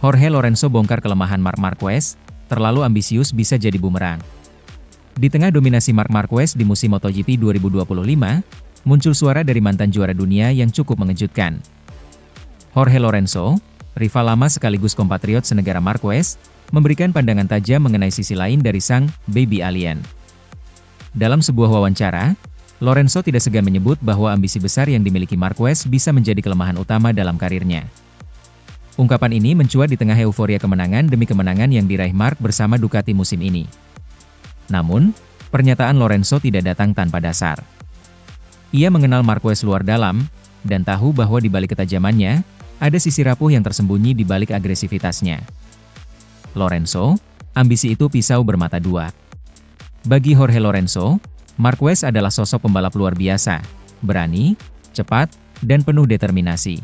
Jorge Lorenzo bongkar kelemahan Marc Marquez, terlalu ambisius bisa jadi bumerang. Di tengah dominasi Marc Marquez di musim MotoGP 2025, muncul suara dari mantan juara dunia yang cukup mengejutkan. Jorge Lorenzo, rival lama sekaligus kompatriot senegara Marquez, memberikan pandangan tajam mengenai sisi lain dari sang baby alien. Dalam sebuah wawancara, Lorenzo tidak segan menyebut bahwa ambisi besar yang dimiliki Marquez bisa menjadi kelemahan utama dalam karirnya. Ungkapan ini mencuat di tengah euforia kemenangan demi kemenangan yang diraih Marc bersama Ducati musim ini. Namun, pernyataan Lorenzo tidak datang tanpa dasar. Ia mengenal Marquez luar dalam, dan tahu bahwa di balik ketajamannya, ada sisi rapuh yang tersembunyi di balik agresivitasnya. Lorenzo, ambisi itu pisau bermata dua. Bagi Jorge Lorenzo, Marquez adalah sosok pembalap luar biasa, berani, cepat, dan penuh determinasi.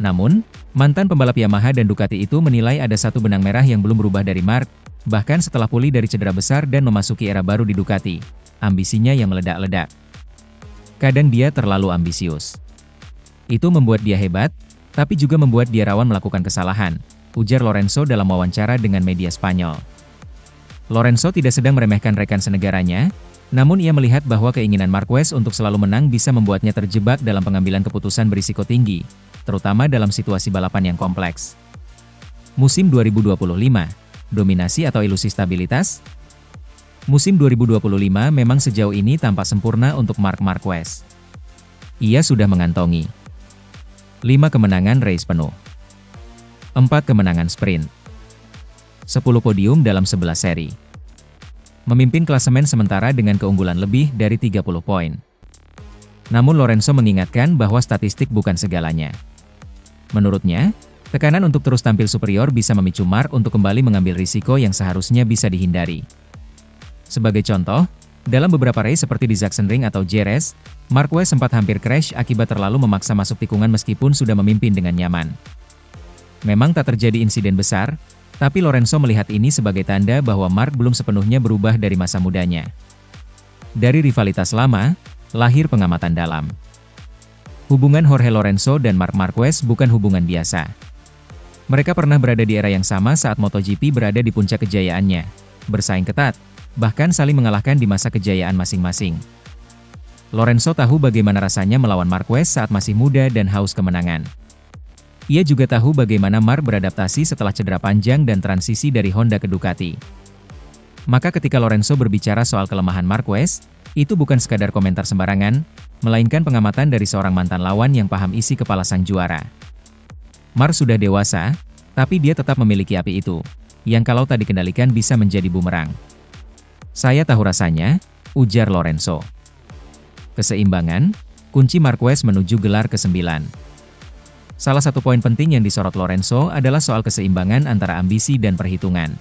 Namun, mantan pembalap Yamaha dan Ducati itu menilai ada satu benang merah yang belum berubah dari Marc, bahkan setelah pulih dari cedera besar dan memasuki era baru di Ducati, ambisinya yang meledak-ledak. Kadang dia terlalu ambisius. Itu membuat dia hebat, tapi juga membuat dia rawan melakukan kesalahan, ujar Lorenzo dalam wawancara dengan media Spanyol. Lorenzo tidak sedang meremehkan rekan senegaranya, namun ia melihat bahwa keinginan Marquez untuk selalu menang bisa membuatnya terjebak dalam pengambilan keputusan berisiko tinggi, terutama dalam situasi balapan yang kompleks. Musim 2025, dominasi atau ilusi stabilitas? Musim 2025 memang sejauh ini tampak sempurna untuk Marc Marquez. Ia sudah mengantongi 5 kemenangan race penuh, 4 kemenangan sprint, 10 podium dalam 11 seri. Memimpin klasemen sementara dengan keunggulan lebih dari 30 poin. Namun Lorenzo mengingatkan bahwa statistik bukan segalanya. Menurutnya, tekanan untuk terus tampil superior bisa memicu Marc untuk kembali mengambil risiko yang seharusnya bisa dihindari. Sebagai contoh, dalam beberapa race seperti di Sachsenring atau Jerez, Marquez sempat hampir crash akibat terlalu memaksa masuk tikungan meskipun sudah memimpin dengan nyaman. Memang tak terjadi insiden besar, tapi Lorenzo melihat ini sebagai tanda bahwa Marc belum sepenuhnya berubah dari masa mudanya. Dari rivalitas lama, lahir pengamatan dalam. Hubungan Jorge Lorenzo dan Marc Marquez bukan hubungan biasa. Mereka pernah berada di era yang sama saat MotoGP berada di puncak kejayaannya, bersaing ketat, bahkan saling mengalahkan di masa kejayaan masing-masing. Lorenzo tahu bagaimana rasanya melawan Marquez saat masih muda dan haus kemenangan. Ia juga tahu bagaimana Marc beradaptasi setelah cedera panjang dan transisi dari Honda ke Ducati. Maka ketika Lorenzo berbicara soal kelemahan Marquez, itu bukan sekadar komentar sembarangan, melainkan pengamatan dari seorang mantan lawan yang paham isi kepala sang juara. Marc sudah dewasa, tapi dia tetap memiliki api itu, yang kalau tak dikendalikan bisa menjadi bumerang. Saya tahu rasanya, ujar Lorenzo. Keseimbangan, kunci Marquez menuju gelar ke-9. Salah satu poin penting yang disorot Lorenzo adalah soal keseimbangan antara ambisi dan perhitungan.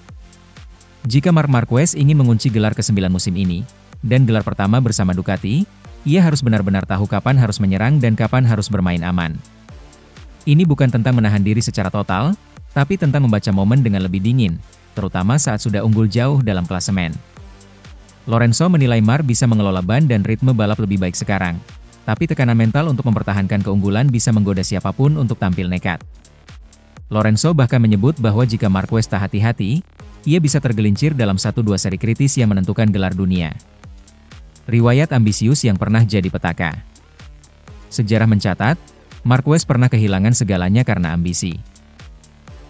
Jika Marc Marquez ingin mengunci gelar ke-9 musim ini, dan gelar pertama bersama Ducati, ia harus benar-benar tahu kapan harus menyerang dan kapan harus bermain aman. Ini bukan tentang menahan diri secara total, tapi tentang membaca momen dengan lebih dingin, terutama saat sudah unggul jauh dalam klasemen. Lorenzo menilai Marc bisa mengelola ban dan ritme balap lebih baik sekarang, tapi tekanan mental untuk mempertahankan keunggulan bisa menggoda siapapun untuk tampil nekat. Lorenzo bahkan menyebut bahwa jika Marquez tak hati-hati, ia bisa tergelincir dalam 1-2 seri kritis yang menentukan gelar dunia. Riwayat ambisius yang pernah jadi petaka. Sejarah mencatat, Marquez pernah kehilangan segalanya karena ambisi.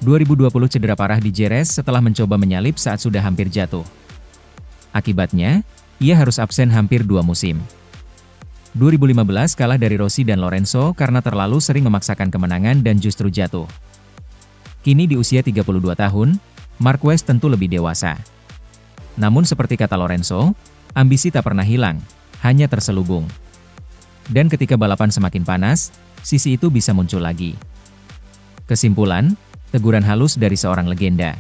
2020 cedera parah di Jerez setelah mencoba menyalip saat sudah hampir jatuh. Akibatnya, ia harus absen hampir 2 musim. 2015 kalah dari Rossi dan Lorenzo karena terlalu sering memaksakan kemenangan dan justru jatuh. Kini di usia 32 tahun, Marquez tentu lebih dewasa. Namun seperti kata Lorenzo, ambisi tak pernah hilang, hanya terselubung. Dan ketika balapan semakin panas, sisi itu bisa muncul lagi. Kesimpulan, teguran halus dari seorang legenda.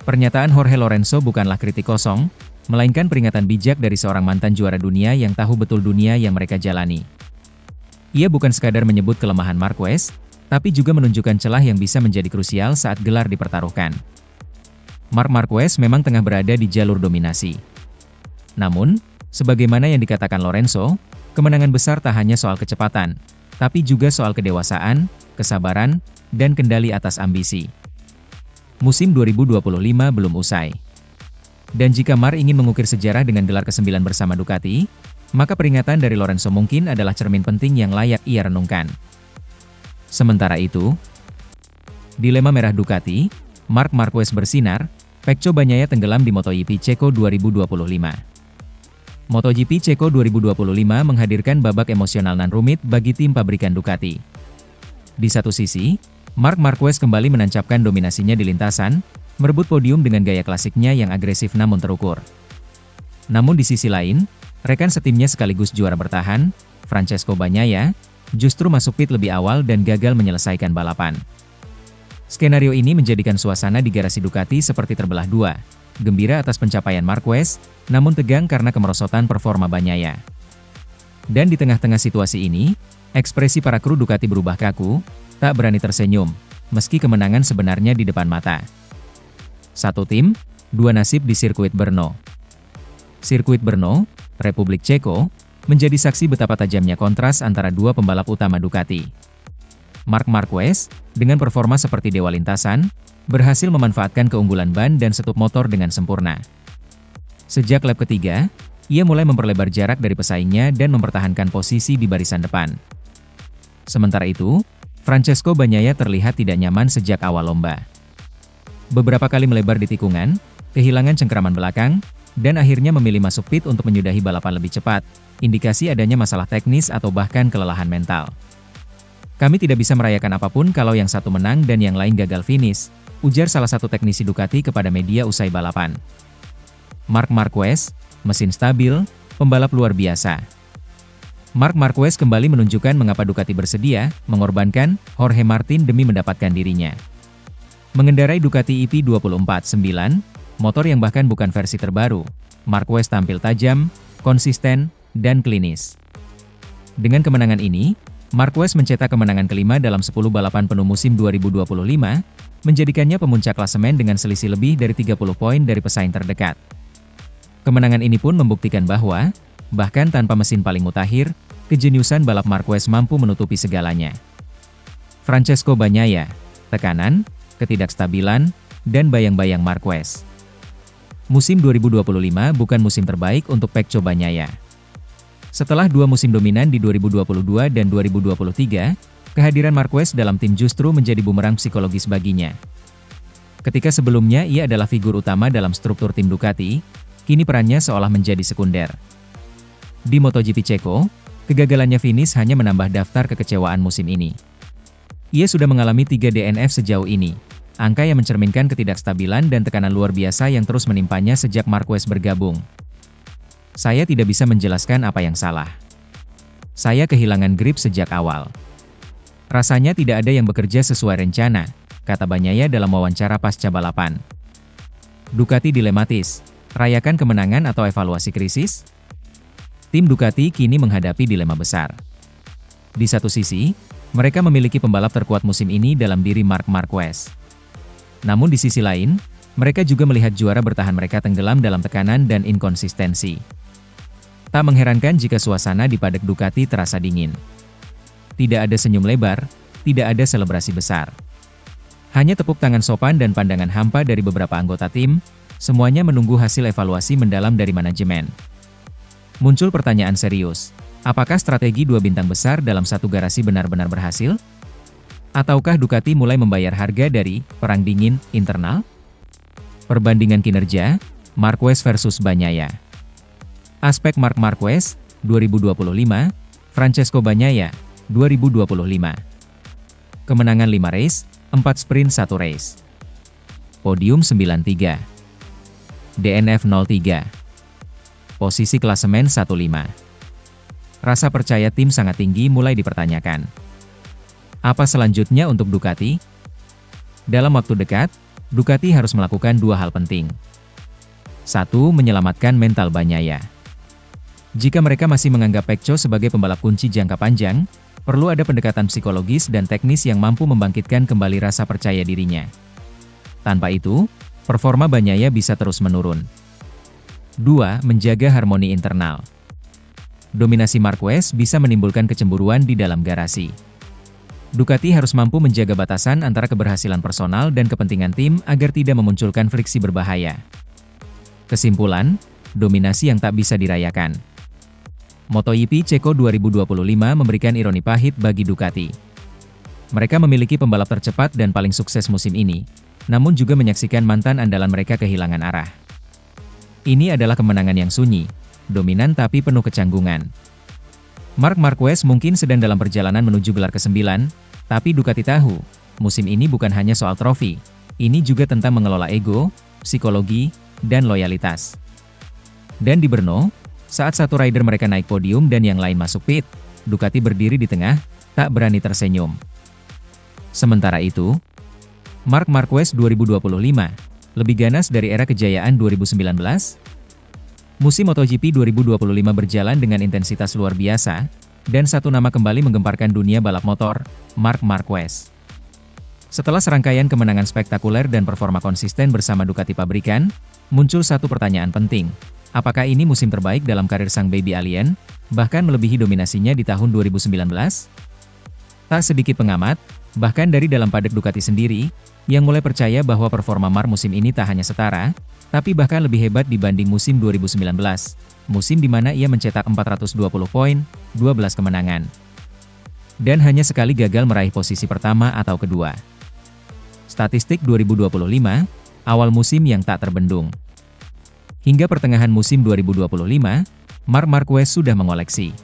Pernyataan Jorge Lorenzo bukanlah kritik kosong, melainkan peringatan bijak dari seorang mantan juara dunia yang tahu betul dunia yang mereka jalani. Ia bukan sekadar menyebut kelemahan Marquez, tapi juga menunjukkan celah yang bisa menjadi krusial saat gelar dipertaruhkan. Marc Marquez memang tengah berada di jalur dominasi. Namun, sebagaimana yang dikatakan Lorenzo, kemenangan besar tak hanya soal kecepatan, tapi juga soal kedewasaan, kesabaran, dan kendali atas ambisi. Musim 2025 belum usai. Dan jika Marc ingin mengukir sejarah dengan gelar ke-9 bersama Ducati, maka peringatan dari Lorenzo mungkin adalah cermin penting yang layak ia renungkan. Sementara itu, dilema merah Ducati, Marc Marquez bersinar, Pecco Bagnaia tenggelam di MotoGP Ceko 2025. MotoGP Ceko 2025 menghadirkan babak emosional nan rumit bagi tim pabrikan Ducati. Di satu sisi, Marc Marquez kembali menancapkan dominasinya di lintasan, merebut podium dengan gaya klasiknya yang agresif namun terukur. Namun di sisi lain, rekan setimnya sekaligus juara bertahan, Francesco Bagnaia, justru masuk pit lebih awal dan gagal menyelesaikan balapan. Skenario ini menjadikan suasana di garasi Ducati seperti terbelah dua, gembira atas pencapaian Marquez, namun tegang karena kemerosotan performa Bagnaia. Dan di tengah-tengah situasi ini, ekspresi para kru Ducati berubah kaku, tak berani tersenyum, meski kemenangan sebenarnya di depan mata. Satu tim, dua nasib di sirkuit Brno. Sirkuit Brno, Republik Ceko, menjadi saksi betapa tajamnya kontras antara dua pembalap utama Ducati. Marc Marquez, dengan performa seperti dewa lintasan, berhasil memanfaatkan keunggulan ban dan setup motor dengan sempurna. Sejak lap ketiga, ia mulai memperlebar jarak dari pesaingnya dan mempertahankan posisi di barisan depan. Sementara itu, Francesco Bagnaia terlihat tidak nyaman sejak awal lomba. Beberapa kali melebar di tikungan, kehilangan cengkraman belakang, dan akhirnya memilih masuk pit untuk menyudahi balapan lebih cepat, indikasi adanya masalah teknis atau bahkan kelelahan mental. Kami tidak bisa merayakan apapun kalau yang satu menang dan yang lain gagal finish, ujar salah satu teknisi Ducati kepada media usai balapan. Marc Marquez, mesin stabil, pembalap luar biasa. Marc Marquez kembali menunjukkan mengapa Ducati bersedia mengorbankan Jorge Martin demi mendapatkan dirinya. Mengendarai Ducati EP249, motor yang bahkan bukan versi terbaru, Marquez tampil tajam, konsisten, dan klinis. Dengan kemenangan ini, Marquez mencetak kemenangan kelima dalam 10 balapan penuh musim 2025, menjadikannya pemuncak klasemen dengan selisih lebih dari 30 poin dari pesaing terdekat. Kemenangan ini pun membuktikan bahwa, bahkan tanpa mesin paling mutakhir, kejeniusan balap Marquez mampu menutupi segalanya. Francesco Bagnaia, tekanan, ketidakstabilan, dan bayang-bayang Marquez. Musim 2025 bukan musim terbaik untuk Pecco Bagnaia. Setelah dua musim dominan di 2022 dan 2023, kehadiran Marquez dalam tim justru menjadi bumerang psikologis baginya. Ketika sebelumnya ia adalah figur utama dalam struktur tim Ducati, kini perannya seolah menjadi sekunder. Di MotoGP Ceko, kegagalannya finish hanya menambah daftar kekecewaan musim ini. Ia sudah mengalami 3 DNF sejauh ini, angka yang mencerminkan ketidakstabilan dan tekanan luar biasa yang terus menimpanya sejak Marquez bergabung. Saya tidak bisa menjelaskan apa yang salah. Saya kehilangan grip sejak awal. Rasanya tidak ada yang bekerja sesuai rencana, kata Bagnaia dalam wawancara pasca balapan. Ducati dilematis, rayakan kemenangan atau evaluasi krisis? Tim Ducati kini menghadapi dilema besar. Di satu sisi, mereka memiliki pembalap terkuat musim ini dalam diri Marc Marquez. Namun di sisi lain, mereka juga melihat juara bertahan mereka tenggelam dalam tekanan dan inkonsistensi. Tak mengherankan jika suasana di paddock Ducati terasa dingin. Tidak ada senyum lebar, tidak ada selebrasi besar. Hanya tepuk tangan sopan dan pandangan hampa dari beberapa anggota tim, semuanya menunggu hasil evaluasi mendalam dari manajemen. Muncul pertanyaan serius, apakah strategi dua bintang besar dalam satu garasi benar-benar berhasil? Ataukah Ducati mulai membayar harga dari perang dingin internal? Perbandingan kinerja, Marquez versus Bagnaia. Aspek Marc Marquez, 2025, Francesco Bagnaia, 2025. Kemenangan 5 race, 4 sprint 1 race. Podium 93. DNF 03. Posisi klasemen 15. Rasa percaya tim sangat tinggi mulai dipertanyakan. Apa selanjutnya untuk Ducati? Dalam waktu dekat, Ducati harus melakukan dua hal penting. 1. Menyelamatkan mental Bagnaia. Jika mereka masih menganggap Pecco sebagai pembalap kunci jangka panjang, perlu ada pendekatan psikologis dan teknis yang mampu membangkitkan kembali rasa percaya dirinya. Tanpa itu, performa Bagnaia bisa terus menurun. 2. Menjaga harmoni internal. Dominasi Marquez bisa menimbulkan kecemburuan di dalam garasi. Ducati harus mampu menjaga batasan antara keberhasilan personal dan kepentingan tim agar tidak memunculkan friksi berbahaya. Kesimpulan, dominasi yang tak bisa dirayakan. MotoGP Ceko 2025 memberikan ironi pahit bagi Ducati. Mereka memiliki pembalap tercepat dan paling sukses musim ini, namun juga menyaksikan mantan andalan mereka kehilangan arah. Ini adalah kemenangan yang sunyi, dominan tapi penuh kecanggungan. Marc Marquez mungkin sedang dalam perjalanan menuju gelar ke-9, tapi Ducati tahu, musim ini bukan hanya soal trofi, ini juga tentang mengelola ego, psikologi, dan loyalitas. Dan di Brno, saat satu rider mereka naik podium dan yang lain masuk pit, Ducati berdiri di tengah, tak berani tersenyum. Sementara itu, Marc Marquez 2025, lebih ganas dari era kejayaan 2019? Musim MotoGP 2025 berjalan dengan intensitas luar biasa, dan satu nama kembali menggemparkan dunia balap motor, Marc Marquez. Setelah serangkaian kemenangan spektakuler dan performa konsisten bersama Ducati pabrikan, muncul satu pertanyaan penting. Apakah ini musim terbaik dalam karir sang baby alien, bahkan melebihi dominasinya di tahun 2019? Tak sedikit pengamat, bahkan dari dalam paddock Ducati sendiri, yang mulai percaya bahwa performa Marc musim ini tak hanya setara, tapi bahkan lebih hebat dibanding musim 2019, musim di mana ia mencetak 420 poin, 12 kemenangan. Dan hanya sekali gagal meraih posisi pertama atau kedua. Statistik 2025, awal musim yang tak terbendung. Hingga pertengahan musim 2025, Marc Marquez sudah mengoleksi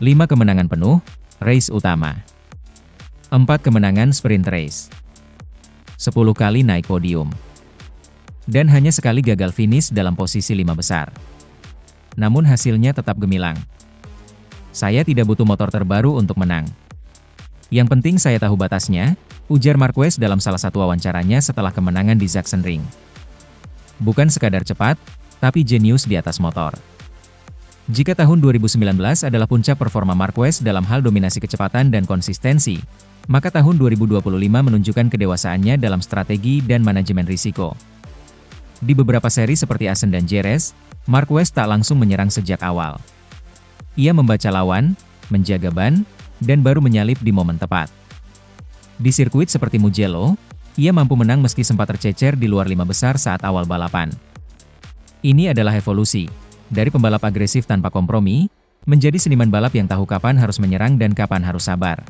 5 kemenangan penuh, race utama. 4 kemenangan sprint race. 10 kali naik podium. Dan hanya sekali gagal finish dalam posisi 5 besar. Namun hasilnya tetap gemilang. Saya tidak butuh motor terbaru untuk menang. Yang penting saya tahu batasnya, ujar Marquez dalam salah satu wawancaranya setelah kemenangan di Sachsenring. Bukan sekadar cepat, tapi jenius di atas motor. Jika tahun 2019 adalah puncak performa Marquez dalam hal dominasi kecepatan dan konsistensi, maka tahun 2025 menunjukkan kedewasaannya dalam strategi dan manajemen risiko. Di beberapa seri seperti Assen dan Jerez, Marquez tak langsung menyerang sejak awal. Ia membaca lawan, menjaga ban, dan baru menyalip di momen tepat. Di sirkuit seperti Mugello, ia mampu menang meski sempat tercecer di luar 5 besar saat awal balapan. Ini adalah evolusi, dari pembalap agresif tanpa kompromi, menjadi seniman balap yang tahu kapan harus menyerang dan kapan harus sabar.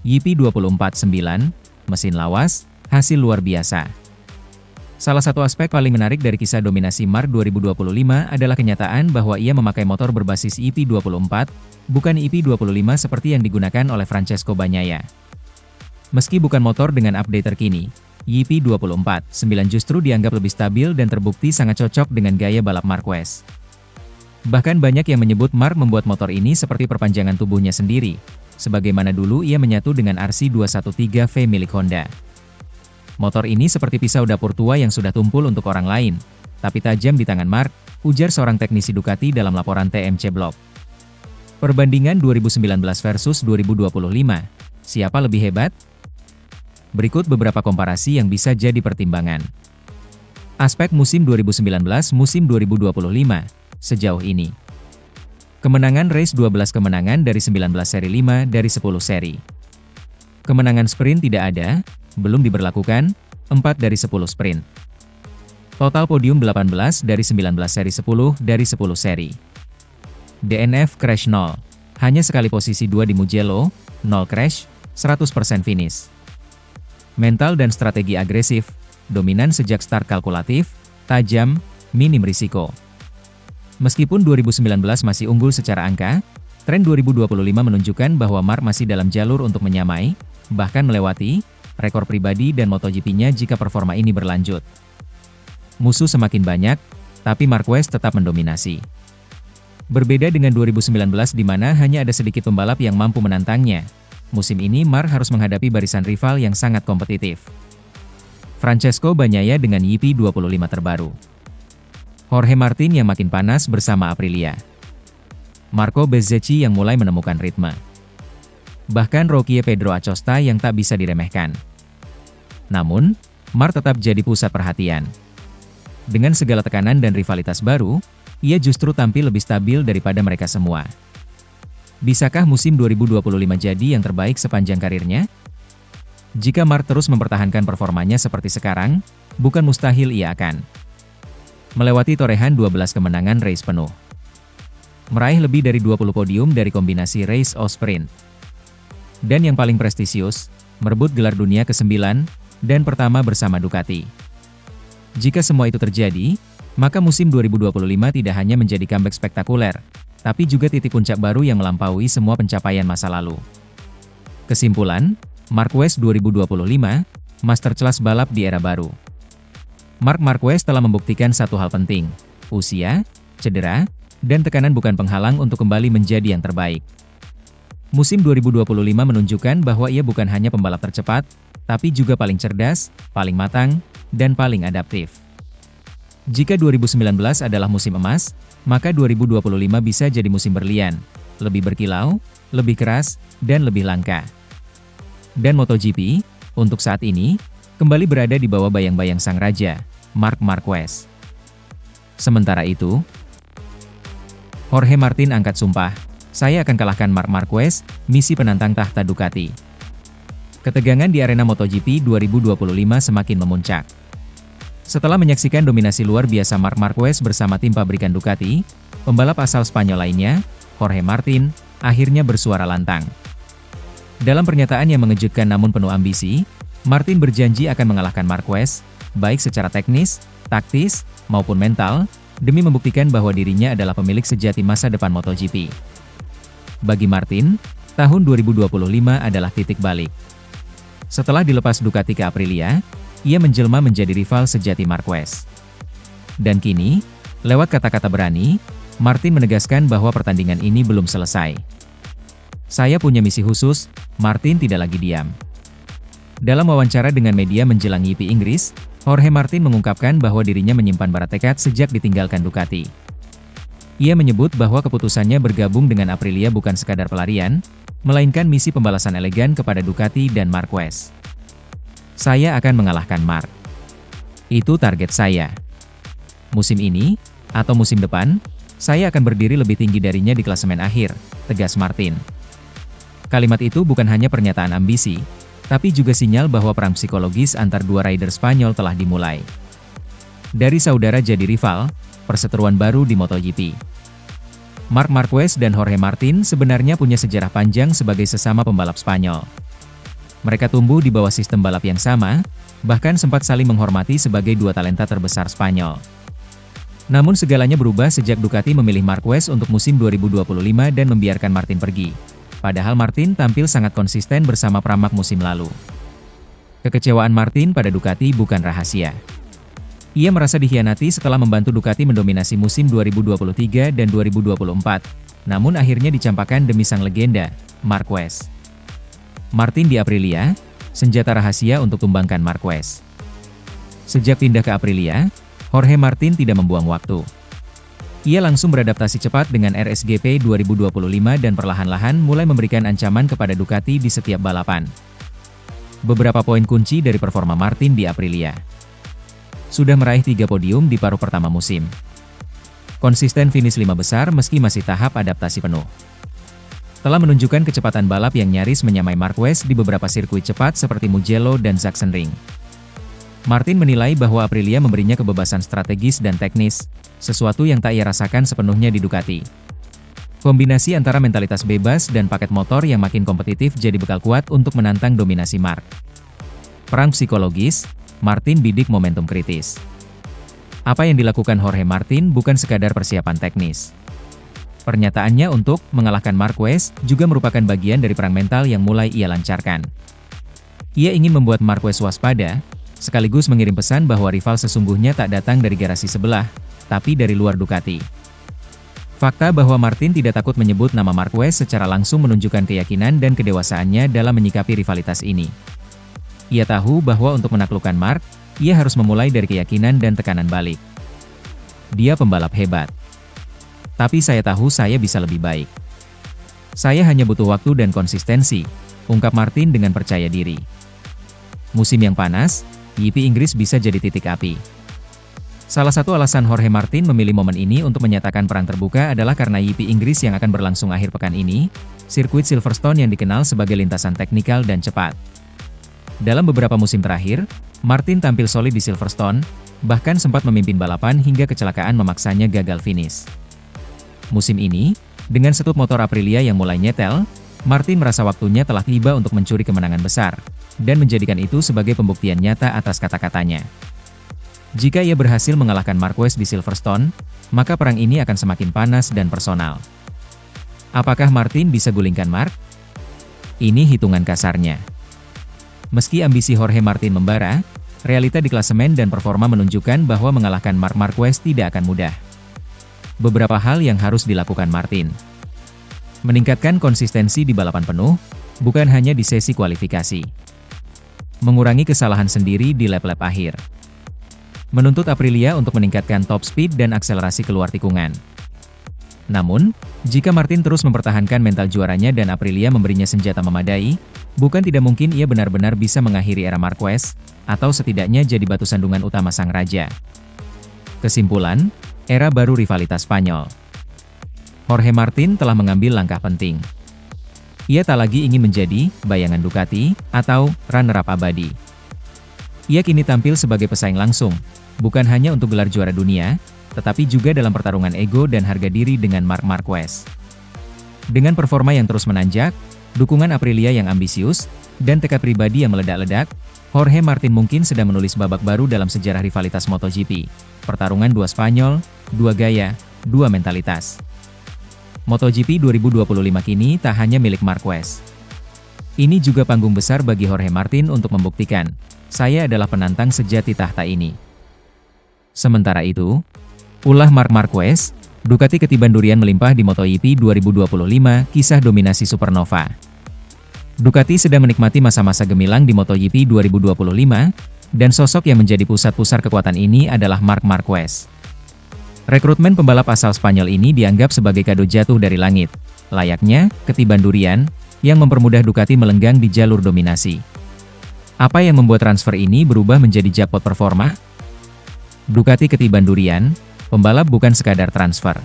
YP 24/9, mesin lawas, hasil luar biasa. Salah satu aspek paling menarik dari kisah dominasi Marc 2025 adalah kenyataan bahwa ia memakai motor berbasis EP24, bukan EP25 seperti yang digunakan oleh Francesco Bagnaia. Meski bukan motor dengan update terkini, EP24/9 justru dianggap lebih stabil dan terbukti sangat cocok dengan gaya balap Marquez. Bahkan banyak yang menyebut Marc membuat motor ini seperti perpanjangan tubuhnya sendiri, sebagaimana dulu ia menyatu dengan RC213V milik Honda. Motor ini seperti pisau dapur tua yang sudah tumpul untuk orang lain, tapi tajam di tangan Marc, ujar seorang teknisi Ducati dalam laporan TMC Blog. Perbandingan 2019 versus 2025, siapa lebih hebat? Berikut beberapa komparasi yang bisa jadi pertimbangan. Aspek musim 2019 musim 2025, sejauh ini. Kemenangan race 12 kemenangan dari 19 seri 5 dari 10 seri. Kemenangan sprint tidak ada, belum diberlakukan, 4 dari 10 sprint. Total podium 18 dari 19 seri 10 dari 10 seri. DNF crash 0. Hanya sekali posisi 2 di Mugello, 0 crash, 100% finish. Mental dan strategi agresif, dominan sejak start kalkulatif, tajam, minim risiko. Meskipun 2019 masih unggul secara angka, tren 2025 menunjukkan bahwa Marc masih dalam jalur untuk menyamai, bahkan melewati, rekor pribadi dan MotoGP-nya jika performa ini berlanjut. Musuh semakin banyak, tapi Marquez tetap mendominasi. Berbeda dengan 2019 di mana hanya ada sedikit pembalap yang mampu menantangnya, musim ini Marc harus menghadapi barisan rival yang sangat kompetitif. Francesco Bagnaia dengan YP25 terbaru. Jorge Martin yang makin panas bersama Aprilia. Marco Bezzecchi yang mulai menemukan ritme. Bahkan Rocky Pedro Acosta yang tak bisa diremehkan. Namun, Marc tetap jadi pusat perhatian. Dengan segala tekanan dan rivalitas baru, ia justru tampil lebih stabil daripada mereka semua. Bisakah musim 2025 jadi yang terbaik sepanjang karirnya? Jika Mark terus mempertahankan performanya seperti sekarang, bukan mustahil ia akan melewati torehan 12 kemenangan race penuh. Meraih lebih dari 20 podium dari kombinasi race or sprint. Dan yang paling prestisius, merebut gelar dunia ke-9 dan pertama bersama Ducati. Jika semua itu terjadi, maka musim 2025 tidak hanya menjadi comeback spektakuler, tapi juga titik puncak baru yang melampaui semua pencapaian masa lalu. Kesimpulan, Marquez 2025, master kelas balap di era baru. Marc Marquez telah membuktikan satu hal penting, usia, cedera, dan tekanan bukan penghalang untuk kembali menjadi yang terbaik. Musim 2025 menunjukkan bahwa ia bukan hanya pembalap tercepat, tapi juga paling cerdas, paling matang, dan paling adaptif. Jika 2019 adalah musim emas, maka 2025 bisa jadi musim berlian, lebih berkilau, lebih keras, dan lebih langka. Dan MotoGP, untuk saat ini, kembali berada di bawah bayang-bayang sang raja, Marc Marquez. Sementara itu, Jorge Martin angkat sumpah, saya akan kalahkan Marc Marquez, misi penantang tahta Ducati. Ketegangan di arena MotoGP 2025 semakin memuncak. Setelah menyaksikan dominasi luar biasa Marc Marquez bersama tim pabrikan Ducati, pembalap asal Spanyol lainnya, Jorge Martin, akhirnya bersuara lantang. Dalam pernyataan yang mengejutkan namun penuh ambisi, Martin berjanji akan mengalahkan Marquez, baik secara teknis, taktis, maupun mental, demi membuktikan bahwa dirinya adalah pemilik sejati masa depan MotoGP. Bagi Martin, tahun 2025 adalah titik balik. Setelah dilepas Ducati ke Aprilia, ia menjelma menjadi rival sejati Marquez. Dan kini, lewat kata-kata berani, Martin menegaskan bahwa pertandingan ini belum selesai. Saya punya misi khusus, Martin tidak lagi diam. Dalam wawancara dengan media menjelang GP Inggris, Jorge Martin mengungkapkan bahwa dirinya menyimpan bara tekad sejak ditinggalkan Ducati. Ia menyebut bahwa keputusannya bergabung dengan Aprilia bukan sekadar pelarian, melainkan misi pembalasan elegan kepada Ducati dan Marquez. Saya akan mengalahkan Marc. Itu target saya. Musim ini, atau musim depan, saya akan berdiri lebih tinggi darinya di klasemen akhir, tegas Martin. Kalimat itu bukan hanya pernyataan ambisi, tapi juga sinyal bahwa perang psikologis antar dua rider Spanyol telah dimulai. Dari saudara jadi rival, perseteruan baru di MotoGP. Marc Marquez dan Jorge Martin sebenarnya punya sejarah panjang sebagai sesama pembalap Spanyol. Mereka tumbuh di bawah sistem balap yang sama, bahkan sempat saling menghormati sebagai dua talenta terbesar Spanyol. Namun segalanya berubah sejak Ducati memilih Marquez untuk musim 2025 dan membiarkan Martin pergi. Padahal Martin tampil sangat konsisten bersama Pramac musim lalu. Kekecewaan Martin pada Ducati bukan rahasia. Ia merasa dikhianati setelah membantu Ducati mendominasi musim 2023 dan 2024, namun akhirnya dicampakkan demi sang legenda, Marquez. Martin di Aprilia, senjata rahasia untuk tumbangkan Marquez. Sejak pindah ke Aprilia, Jorge Martin tidak membuang waktu. Ia langsung beradaptasi cepat dengan RSGP 2025 dan perlahan-lahan mulai memberikan ancaman kepada Ducati di setiap balapan. Beberapa poin kunci dari performa Martin di Aprilia. Sudah meraih 3 podium di paruh pertama musim. Konsisten finish 5 besar meski masih tahap adaptasi penuh. Telah menunjukkan kecepatan balap yang nyaris menyamai Marquez di beberapa sirkuit cepat seperti Mugello dan Sachsenring. Martin menilai bahwa Aprilia memberinya kebebasan strategis dan teknis, sesuatu yang tak ia rasakan sepenuhnya di Ducati. Kombinasi antara mentalitas bebas dan paket motor yang makin kompetitif jadi bekal kuat untuk menantang dominasi Marc. Perang psikologis, Martin bidik momentum kritis. Apa yang dilakukan Jorge Martin bukan sekadar persiapan teknis. Pernyataannya untuk mengalahkan Marquez juga merupakan bagian dari perang mental yang mulai ia lancarkan. Ia ingin membuat Marquez waspada, sekaligus mengirim pesan bahwa rival sesungguhnya tak datang dari garasi sebelah, tapi dari luar Ducati. Fakta bahwa Martin tidak takut menyebut nama Marquez secara langsung menunjukkan keyakinan dan kedewasaannya dalam menyikapi rivalitas ini. Ia tahu bahwa untuk menaklukkan Marc, ia harus memulai dari keyakinan dan tekanan balik. Dia pembalap hebat. Tapi saya tahu saya bisa lebih baik. Saya hanya butuh waktu dan konsistensi, ungkap Martin dengan percaya diri. Musim yang panas, GP Inggris bisa jadi titik api. Salah satu alasan Jorge Martin memilih momen ini untuk menyatakan perang terbuka adalah karena GP Inggris yang akan berlangsung akhir pekan ini, sirkuit Silverstone yang dikenal sebagai lintasan teknikal dan cepat. Dalam beberapa musim terakhir, Martin tampil solid di Silverstone, bahkan sempat memimpin balapan hingga kecelakaan memaksanya gagal finish. Musim ini, dengan setut motor Aprilia yang mulai nyetel, Martin merasa waktunya telah tiba untuk mencuri kemenangan besar, dan menjadikan itu sebagai pembuktian nyata atas kata-katanya. Jika ia berhasil mengalahkan Marquez di Silverstone, maka perang ini akan semakin panas dan personal. Apakah Martin bisa gulingkan Mark? Ini hitungan kasarnya. Meski ambisi Jorge Martin membara, realita di klasemen dan performa menunjukkan bahwa mengalahkan Marc Marquez tidak akan mudah. Beberapa hal yang harus dilakukan Martin. Meningkatkan konsistensi di balapan penuh, bukan hanya di sesi kualifikasi. Mengurangi kesalahan sendiri di lap-lap akhir. Menuntut Aprilia untuk meningkatkan top speed dan akselerasi keluar tikungan. Namun, jika Martin terus mempertahankan mental juaranya dan Aprilia memberinya senjata memadai, bukan tidak mungkin ia benar-benar bisa mengakhiri era Marquez, atau setidaknya jadi batu sandungan utama sang raja. Kesimpulan, era baru rivalitas Spanyol. Jorge Martin telah mengambil langkah penting. Ia tak lagi ingin menjadi bayangan Ducati atau runner-up abadi. Ia kini tampil sebagai pesaing langsung, bukan hanya untuk gelar juara dunia, tetapi juga dalam pertarungan ego dan harga diri dengan Marc Marquez. Dengan performa yang terus menanjak, dukungan Aprilia yang ambisius, dan tekad pribadi yang meledak-ledak, Jorge Martin mungkin sedang menulis babak baru dalam sejarah rivalitas MotoGP. Pertarungan dua Spanyol, dua gaya, dua mentalitas. MotoGP 2025 kini tak hanya milik Marquez. Ini juga panggung besar bagi Jorge Martin untuk membuktikan, saya adalah penantang sejati tahta ini. Sementara itu, ulah Marc Marquez, Ducati ketiban durian melimpah di MotoGP 2025, kisah dominasi Supernova. Ducati sedang menikmati masa-masa gemilang di MotoGP 2025, dan sosok yang menjadi pusat-pusar kekuatan ini adalah Marc Marquez. Rekrutmen pembalap asal Spanyol ini dianggap sebagai kado jatuh dari langit, layaknya ketiban durian, yang mempermudah Ducati melenggang di jalur dominasi. Apa yang membuat transfer ini berubah menjadi jackpot performa? Ducati ketiban durian, pembalap bukan sekadar transfer.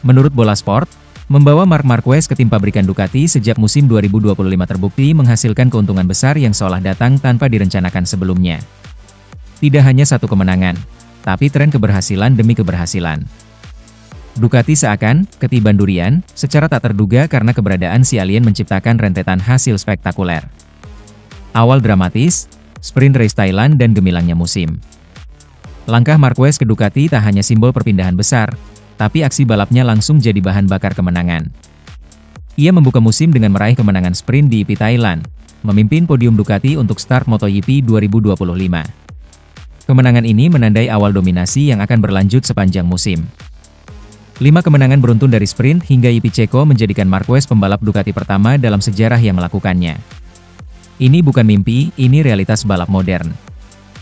Menurut Bola Sport, membawa Marc Marquez ke tim pabrikan Ducati sejak musim 2025 terbukti menghasilkan keuntungan besar yang seolah datang tanpa direncanakan sebelumnya. Tidak hanya satu kemenangan, tapi tren keberhasilan demi keberhasilan. Ducati seakan ketiban durian, secara tak terduga karena keberadaan si alien menciptakan rentetan hasil spektakuler. Awal dramatis, sprint race Thailand dan gemilangnya musim. Langkah Marquez ke Ducati tak hanya simbol perpindahan besar, tapi aksi balapnya langsung jadi bahan bakar kemenangan. Ia membuka musim dengan meraih kemenangan sprint di IP Thailand, memimpin podium Ducati untuk start MotoGP 2025. Kemenangan ini menandai awal dominasi yang akan berlanjut sepanjang musim. 5 kemenangan beruntun dari sprint hingga IP Ceko menjadikan Marquez pembalap Ducati pertama dalam sejarah yang melakukannya. Ini bukan mimpi, ini realitas balap modern.